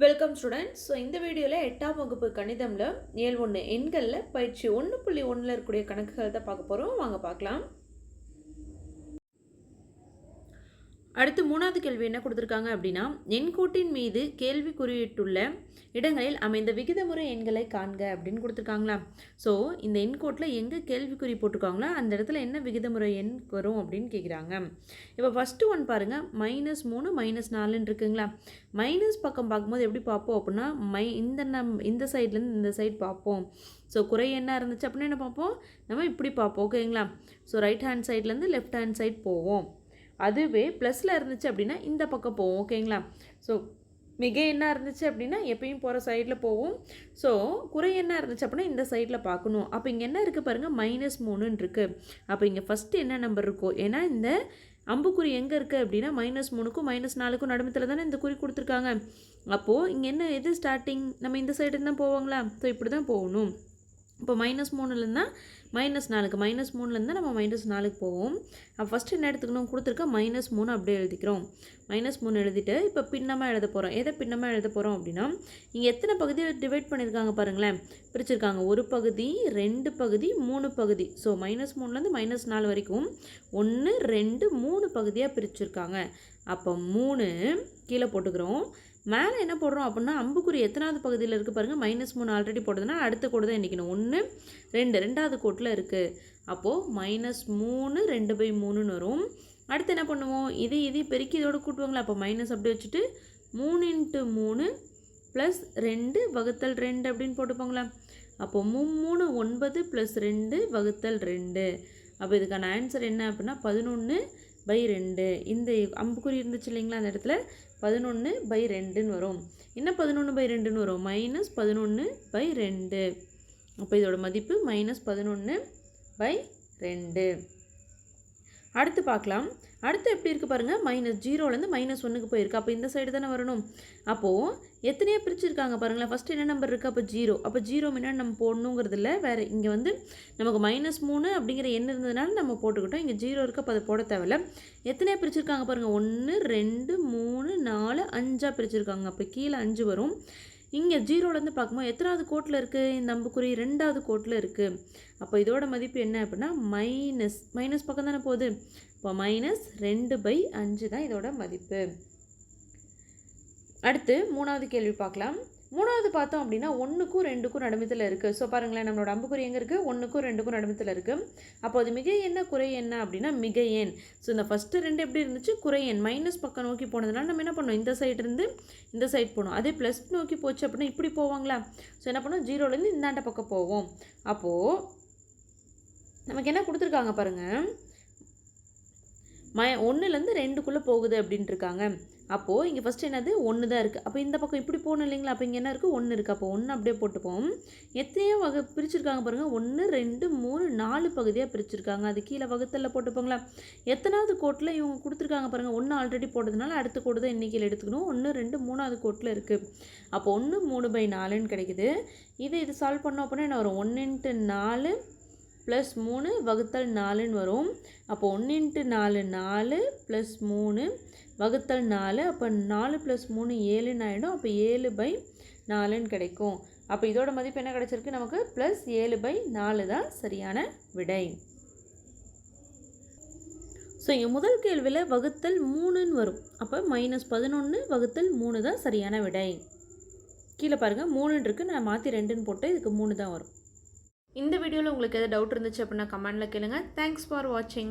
Welcome students. So இந்த வீடியோவில் 8ஆம் வகுப்பு கணிதமில் இயல் 1 எண்களில் பயிற்சி 1.1 இருக்கக்கூடிய கணக்குகள் தான் பார்க்க போகிறோம். வாங்க பார்க்கலாம். அடுத்து 3வது கேள்வி என்ன கொடுத்துருக்காங்க அப்படின்னா, எண்கோட்டின் மீது கேள்வி குறியிட்டுள்ள இடங்களில் அமைந்த விகிதமுறை எண்களை காண்க அப்படின்னு கொடுத்துருக்காங்களா. ஸோ இந்த எண்கோட்டில் எங்கே கேள்விக்குறி போட்டிருக்காங்களோ அந்த இடத்துல என்ன விகிதமுறை எண் வரும் அப்படின்னு கேட்குறாங்க. இப்போ ஃபஸ்ட்டு ஒன் பாருங்கள், -3 -4 இருக்குங்களா. மைனஸ் பக்கம் பார்க்கும்போது எப்படி பார்ப்போம் அப்படின்னா, இந்த சைட்லேருந்து இந்த சைட் பார்ப்போம். ஸோ குறை என்ன இருந்துச்சு அப்படின்னா என்ன பார்ப்போம், நம்ம இப்படி பார்ப்போம். ஓகேங்களா. ஸோ ரைட் ஹேண்ட் சைட்லேருந்து லெஃப்ட் ஹேண்ட் சைட் போவோம். அதுவே ப்ளஸில் இருந்துச்சு அப்படின்னா இந்த பக்கம் போவோம். ஓகேங்களா. ஸோ மிக என்ன இருந்துச்சு அப்படின்னா எப்பயும் போகிற சைடில் போவோம். ஸோ குறை என்ன இருந்துச்சு அப்படின்னா இந்த சைடில் பார்க்கணும். அப்போ இங்கே என்ன இருக்குது பாருங்கள், -3 இருக்குது. அப்போ இங்கே ஃபஸ்ட்டு என்ன நம்பர் இருக்கோ, ஏன்னா இந்த அம்புக்குறி எங்கே இருக்குது அப்படின்னா -3க்கும் -4க்கும் நடுமத்தில் தானே இந்த குறி கொடுத்துருக்காங்க. அப்போது இங்கே என்ன எது ஸ்டார்டிங், நம்ம இந்த சைடு தான் போவாங்களா. ஸோ இப்படி தான் போகணும். இப்போ -3லேருந்தா -4க்கு, -3லேருந்து நம்ம -4க்கு போவோம். அப்போ ஃபஸ்ட்டு என்ன எடுத்துக்கணும், கொடுத்துருக்க -3 அப்படியே எழுதிக்கிறோம். -3 எழுதிட்டு இப்போ பின்னமாக எழுத போகிறோம். எதை பின்னமாக எழுத போகிறோம் அப்படின்னா, இங்கே எத்தனை பகுதியை டிவைட் பண்ணியிருக்காங்க பாருங்களேன், பிரிச்சுருக்காங்க. ஒரு பகுதி, 2 பகுதி, 3 பகுதி. ஸோ -3லேருந்து -4 வரைக்கும் 1 2 3 பகுதியாக பிரிச்சுருக்காங்க. அப்போ 3 கீழே போட்டுக்கிறோம். மேலே என்ன போடுறோம் அப்படின்னா, அம்புக்குறி எத்தனாவது பகுதியில் இருக்குது பாருங்கள், -3 ஆல்ரெடி போடுறதுனா அடுத்த கோடு தான் எண்ணிக்கணும். 1 2 ரெண்டாவது கோட்டில் இருக்குது. அப்போது -3 2/3 வரும். அடுத்து என்ன பண்ணுவோம், இது பெருக்கி இதோடு கூட்டுவாங்களா. அப்போ மைனஸ் அப்படி வச்சுட்டு 3 × 3 + 2 ÷ 2 அப்படின்னு போட்டுப்போங்களா. அப்போது 3 9 + 2 ÷ 2. அப்போ இதுக்கான ஆன்சர் என்ன அப்படின்னா 11/2. இந்த அம்புக்குறி இருந்துச்சு இல்லைங்களா, அந்த இடத்துல 11/2ன்னு வரும். என்ன 11/2ன்னு வரும், -11/2. அப்போ இதோட மதிப்பு -11/2. அடுத்து பார்க்கலாம். அடுத்து எப்படி இருக்குது பாருங்கள், -0லேருந்து -1க்கு போயிருக்கு. அப்போ இந்த சைடு தானே வரணும். அப்போது எத்தனையோ பிரிச்சுருக்காங்க பாருங்களேன். ஃபஸ்ட்டு என்ன நம்பர் இருக்குது, அப்போ 0. அப்போ 0 முன்னாடி நம்ம போடணுங்கிறது இல்லை. வேறு இங்கே வந்து நமக்கு -3 அப்படிங்கிற எண் இருந்ததுனால நம்ம போட்டுக்கிட்டோம். இங்கே 0 இருக்குது, அப்போ அதை போட தேவையில்ல. எத்தனையோ பிரிச்சுருக்காங்க பாருங்கள், 1 2 3 4 5 பிரிச்சுருக்காங்க. அப்போ கீழே 5 வரும். இங்கே 0லேருந்து பார்க்கும்போது எத்தனாவது கோட்டில் இருக்குது, இந்த அம்புக்குறி 2வது கோட்டில் இருக்குது. அப்போ இதோட மதிப்பு என்ன அப்படின்னா மைனஸ் பக்கம் தானே போகுது. இப்போ -2/5 தான் இதோட மதிப்பு. அடுத்து 3வது கேள்வி பார்க்கலாம். 3வது பார்த்தோம் அப்படின்னா 1க்கும் 2க்கும் நடுமத்தில் இருக்குது. ஸோ பாருங்களேன், நம்மளோட அம்புக்குறி எங்கே இருக்குது, 1க்கும் 2க்கும் நடுமத்தில் இருக்குது. அப்போ அது மிகை என்ன குறை என்ன அப்படின்னா மிகை எண். ஸோ இந்த ஃபஸ்ட்டு 2 எப்படி இருந்துச்சு, குறை எண். மைனஸ் பக்கம் நோக்கி போனதுனால நம்ம என்ன பண்ணோம், இந்த சைடு இருந்து இந்த சைடு போகணும். அதே ப்ளஸ் நோக்கி போச்சு அப்படின்னா இப்படி போவாங்களா. ஸோ என்ன பண்ணோம், 0லேருந்து இந்தாண்ட பக்கம் போவோம். அப்போது நமக்கு என்ன கொடுத்துருக்காங்க பாருங்கள், 1லேருந்து 2க்குள்ளே போகுது அப்படின்ட்டு இருக்காங்க. அப்போது இங்கே ஃபஸ்ட்டு என்னது 1 தான் இருக்குது. அப்போ இந்த பக்கம் இப்படி போகணும் இல்லைங்களா. அப்போ இங்கே என்ன இருக்குது, 1 இருக்குது. அப்போ 1 அப்படியே போட்டுப்போம். எத்தனையோ பிரிச்சுருக்காங்க பாருங்கள், 1 2 3 4 பகுதியாக பிரிச்சுருக்காங்க. அது கீழே வகுத்தலில் போட்டுப்போங்களா. எத்தனாவது கோட்டில் இவங்க கொடுத்துருக்காங்க பாருங்கள், 1 ஆல்ரெடி போட்டதுனால அடுத்த கோடு தான் எண்ணிக்கையில் எடுத்துக்கணும். 1 2 3வது கோட்டில் இருக்குது. அப்போ 1 3/4ன்னு கிடைக்குது. இது சால்வ் பண்ணோம் அப்படின்னா என்ன வரும், 1 × 4 + 3 ÷ 4ன்னு வரும். அப்போ 1 × 4 4 + 3 ÷ 4. அப்போ 4 + 3 7ன்னு ஆகிடும். அப்போ 7/4ன்னு கிடைக்கும். அப்போ இதோட மதிப்பு என்ன கிடச்சிருக்கு நமக்கு, +7/4 தான் சரியான விடை. ஸோ இங்கே முதல் கேள்வியில் ÷ 3ன்னு வரும். அப்போ -11 ÷ 3 தான் சரியான விடை. கீழே பாருங்கள் 3 இருக்குது, நான் மாற்றி 2ன்னு போட்டு இதுக்கு 3 தான் வரும். இந்த வீடியோவில் உங்களுக்கு எதாவது டவுட் இருந்துச்சு அப்படின்னா கமெண்டில் கேளுங்க. தேங்க்ஸ் ஃபார் வாட்சிங்.